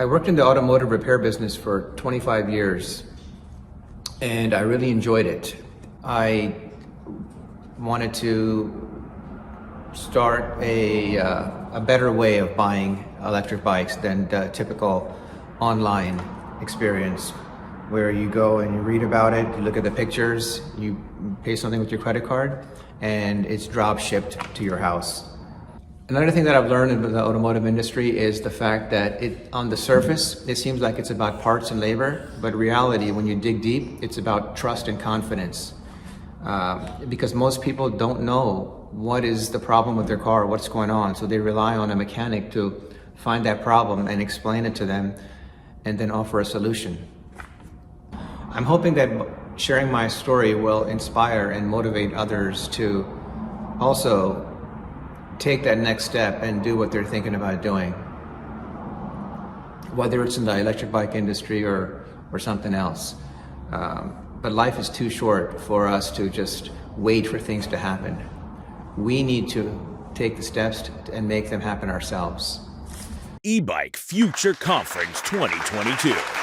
I worked in the automotive repair business for 25 years and I really enjoyed it. I wanted to start a better way of buying electric bikes than the typical online experience where you go and you read about it, you look at the pictures, you pay something with your credit card, and it's drop shipped to your house. Another thing that I've learned in the automotive industry is the fact that on the surface, it seems like it's about parts and labor, but reality, when you dig deep, it's about trust and confidence. Because most people don't know what is the problem with their car, what's going on, so they rely on a mechanic to find that problem and explain it to them and then offer a solution. I'm hoping that sharing my story will inspire and motivate others to also take that next step and do what they're thinking about doing, whether it's in the electric bike industry or something else. But life is too short for us to just wait for things to happen. We need to take the steps and make them happen ourselves. Ebike Future Conference 2022.